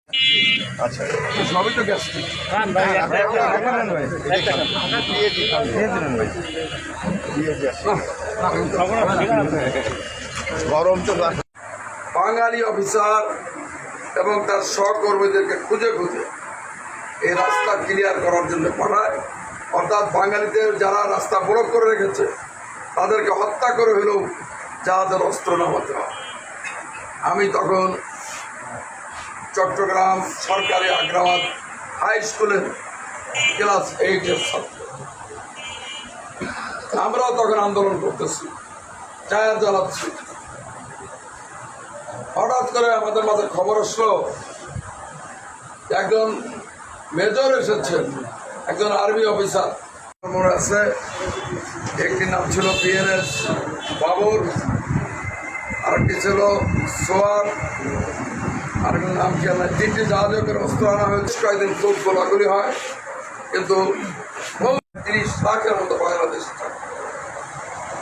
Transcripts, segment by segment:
আচ্ছা সবই তো গ্যাস্ট্রিক গরম তো বাঙালি অফিসার এবং তার সহকর্মীদেরকে খুঁজে খুঁজে এই রাস্তা ক্লিয়ার করার জন্য পাঠায়, অর্থাৎ বাঙালিদের যারা রাস্তা ব্লক করে রেখেছে তাদেরকে হত্যা করে হলেও যাদের অস্ত্র নামাতে হয়। আমি তখন চট্টগ্রাম সরকারি আগ্রাবাদ হাই স্কুলের ক্লাস 8-এর ছাত্র। আমরাও তখন আন্দোলন করতেছি, টায়ার জ্বালাচ্ছি। হঠাৎ করে আমাদের মাঝে খবর আসলো একজন মেজর এসেছেন, একজন আর্মি অফিসার। মনে আছে একটির নাম ছিল PNS বাবর, আরেকটি ছিল সোয়ার, আরেকটির নাম কি না, 3টি জাহাজে করে অস্ত্র আনা হয়েছে। কয়েকদিন খুব গোলাগুলি হয়, কিন্তু 30 লাখের মতো বাংলাদেশ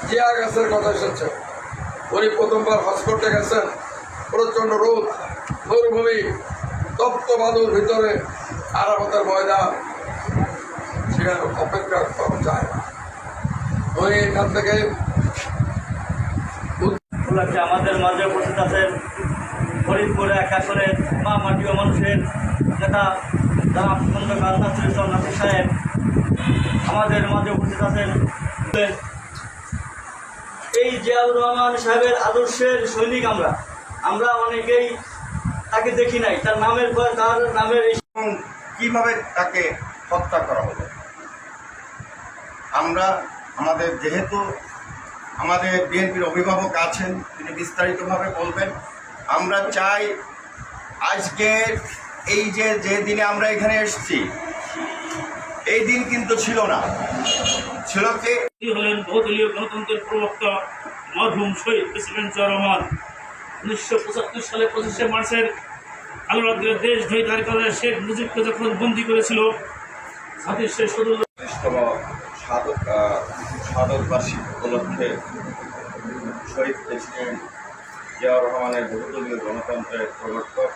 জিয়া গাছের কথা এসেছে। উনি প্রথমবার হজ করতে গেছেন, প্রচণ্ড রোদ, মরুভূমি, তপ্ত বালুর ভিতরে আরাফাতের ময়দান, সেখানে অপেক্ষা করা যায় না। উনি এখান থেকে আমাদের মাঝে উপস্থিত আছেন ফরিদপুরে 1 আসনের মা মাটি ও মানুষের নেতা জনাব খন্দকার নাসির ইসলাম নাসির সাহেব। আমাদের মাঝে উপস্থিত আছেন এই জিয়াউর রহমান সাহেবের আদর্শের সৈনিক। আমরা অনেকেই তাকে দেখি নাই, তার নামের পর তার নামের কিভাবে তাকে হত্যা করা হলো। আমাদের যেহেতু আমাদের বিএনপির অভিভাবক আছেন, তিনি বিস্তারিতভাবে বলবেন। আমরা চাই আজকে এই যে দিনে আমরা এখানে এসেছি, এই দিন কিন্তু ছিল না, ছিল কে হলেন বহুদলীয় গণতন্ত্রের প্রবক্তা মরহুম শহীদ প্রেসিডেন্ট জিয়াউর রহমান। 1975 সালে 25শে মার্চের আল্লাহর দেশ ধৈর্য করে শেখ মুজিবকে যখন বন্দী করেছিল, জাতির শেষ সাধক বার্ষিক উপলক্ষে শহীদ প্রেসিডেন্ট জিয়াউর রহমানের বহুদলীয় গণতন্ত্রের প্রবর্তক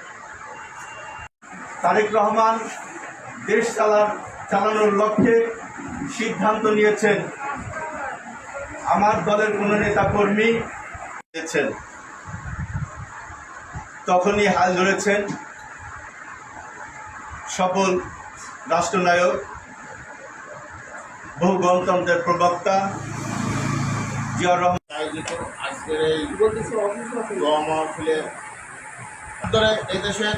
তারেক রহমান দেশ চালানোর লক্ষ্যে সিদ্ধান্ত নিয়েছেন। আমার দলের কোনো নেতা কর্মী দিয়েছেন, তখনই হাল ধরেছেন সফল রাষ্ট্রনায়ক, বহু গণতন্ত্রের প্রবক্তা জিয়াউর রহমান আয়োজিত আজকের এই মহফিলে এই দেশের